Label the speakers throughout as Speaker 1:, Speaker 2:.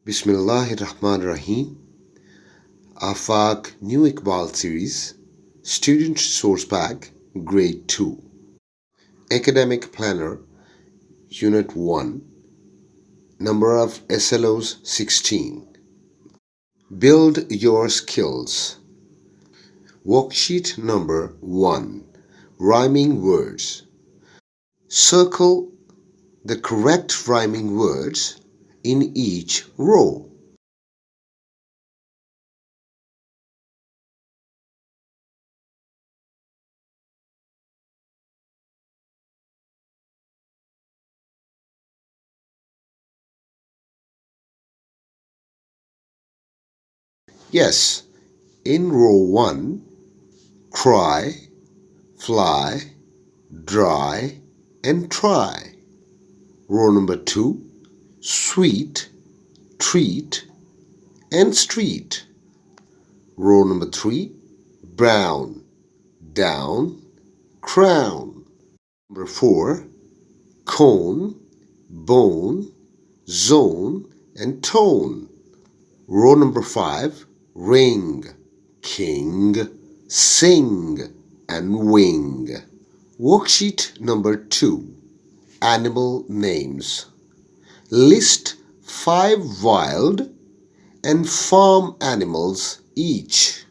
Speaker 1: Bismillahirrahmanirrahim. AFAQ New Iqbal Series, Student Source Pack, Grade 2. Academic Planner, Unit 1. Number of SLOs 16. Build your skills. Worksheet number 1. Rhyming words. Circle the correct rhyming words in each row. Yes, in row 1, cry, fly, dry, and try. Row number 2, sweet, treat, and street. Row number 3, brown, down, crown. Number 4, cone, bone, zone, and tone. Row number 5, ring, king, sing, and wing. Worksheet number 2, animal names. List 5 wild and farm animals each.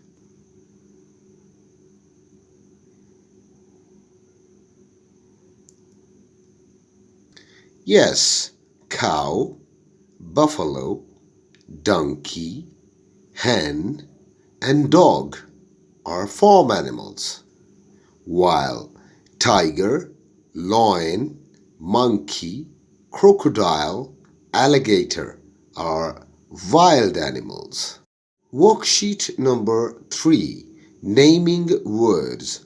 Speaker 1: Yes, cow, buffalo, donkey, hen, and dog are farm animals, while tiger, lion, monkey, crocodile, alligator are wild animals. Worksheet number 3, naming words.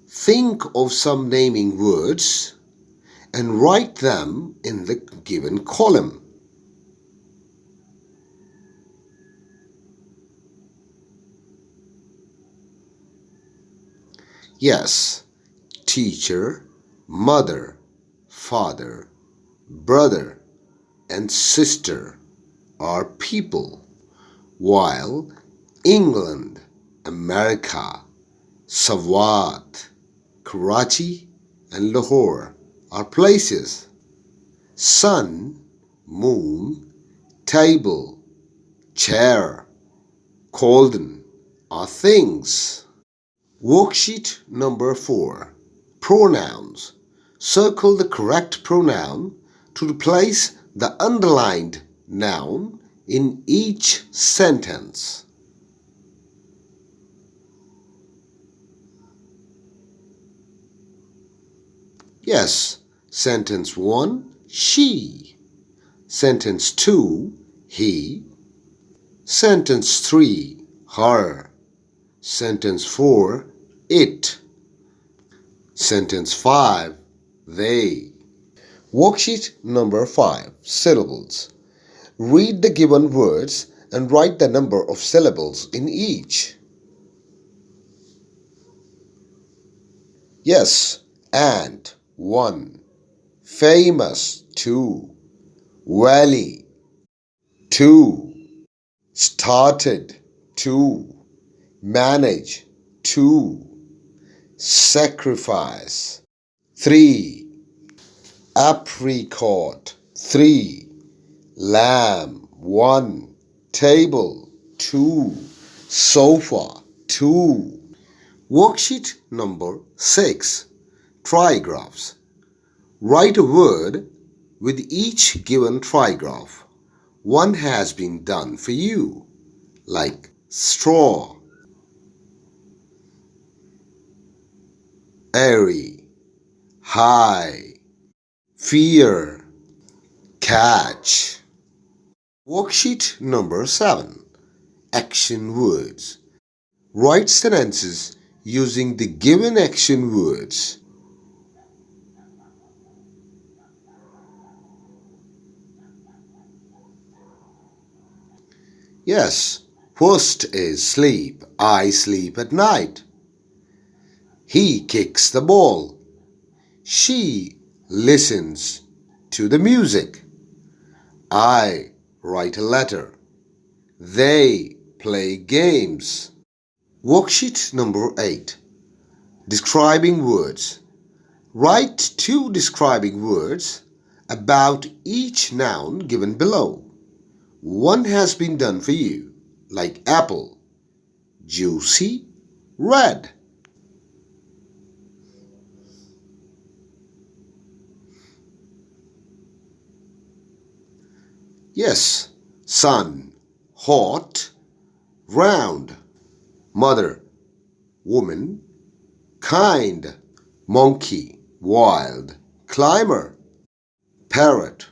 Speaker 1: Think of some naming words and write them in the given column. Yes, teacher, mother, father, brother, and sister are people, while England, America, Sawat, Karachi, and Lahore are places. Sun, moon, table, chair, cauldron are things. Worksheet number 4. Pronouns. Circle the correct pronoun to replace the underlined noun in each sentence. Yes, sentence 1, she. Sentence 2, he. Sentence 3, her. Sentence 4, it. Sentence 5, they. Worksheet number 5, syllables. Read the given words and write the number of syllables in each. Yes, and 1. Famous 2. Valley 2. Started 2. Manage 2. Sacrifice 3. Apricot 3. Lamb 1. Table 2. Sofa 2. Worksheet number 6. Trigraphs. Write a word with each given trigraph. One has been done for you, like straw, airy, high, fear, catch. Worksheet number 7. Action words. Write sentences using the given action words. Yes, first is sleep. I sleep at night. He kicks the ball. She listens to the music. I write a letter. They play games. Worksheet number 8. Describing words. Write 2 describing words about each noun given below. One has been done for you, like apple, juicy, red. Yes, sun, hot, round. Mother, woman, kind. Monkey, wild. Climber, parrot,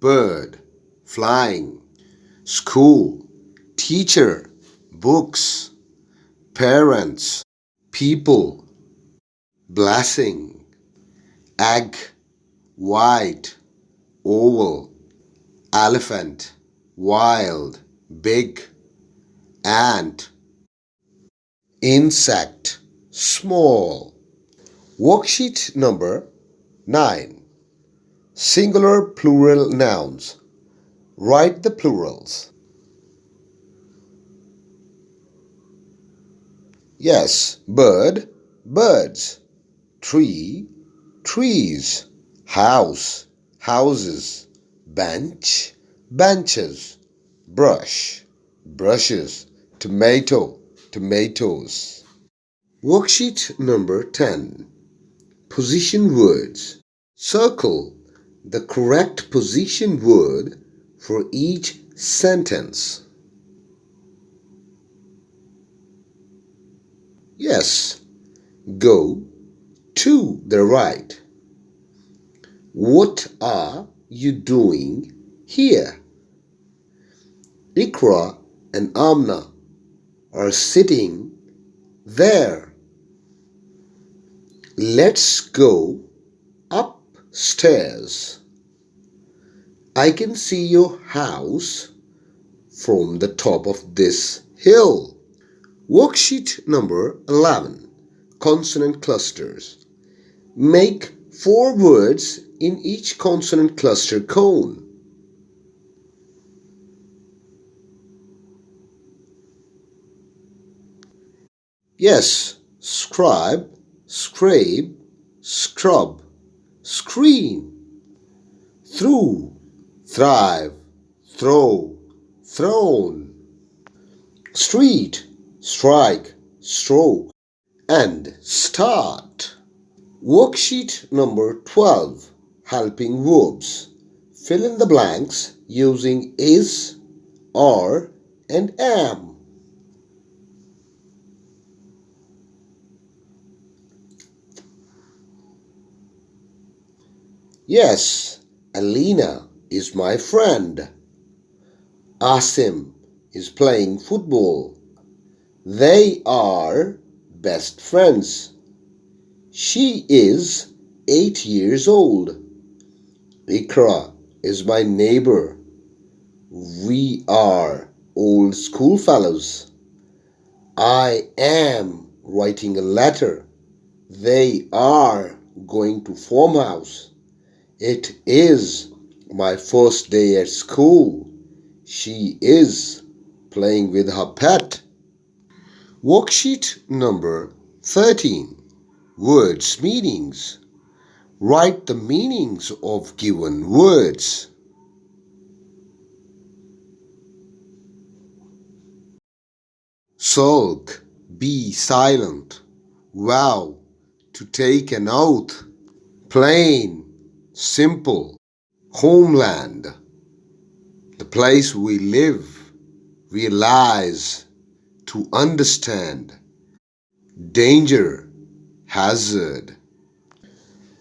Speaker 1: bird, flying. School, teacher, books, parents, people, blessing. Egg, white, oval. Elephant, wild, big. Ant, insect, small. Worksheet number 9. Singular plural nouns. Write the plurals. Yes, bird, birds. Tree, trees. House, houses. Bench, benches. Brush, brushes. Tomato, tomatoes. Worksheet number 10. Position words. Circle the correct position word for each sentence. Yes, go to the right. What are you doing here? Ikra and Amna are sitting there. Let's go upstairs. I can see your house from the top of this hill. Worksheet number 11. Consonant clusters. Make 4 words in each consonant cluster cone. Yes, scribe, scrape, scrub, screen. Through, thrive, throw, thrown. Street, strike, stroke, and start. Worksheet number 12. Helping verbs. Fill in the blanks using is, are, and am. Yes, Alina is my friend. Asim is playing football. They are best friends. She is 8 years old. Ikra is my neighbor. We are old schoolfellows. I am writing a letter. They are going to farmhouse. It is my first day at school. She is playing with her pet. Worksheet number 13. Words meanings. Write the meanings of given words. Sulk, be silent. Vow, to take an oath. Plain, simple. Homeland, the place we live. Realize, to understand. Danger, hazard.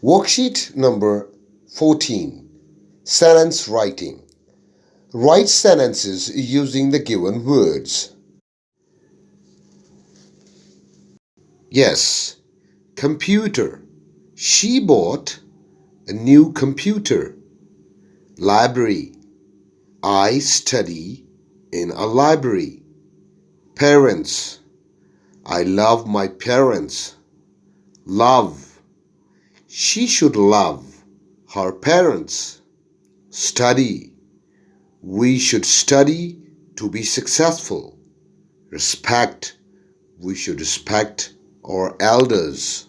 Speaker 1: Worksheet number 14. Sentence writing. Write sentences using the given words. Yes, computer. She bought a new computer. Library. I study in a library. Parents. I love my parents. Love. She should love her parents. Study. We should study to be successful. Respect. We should respect our elders.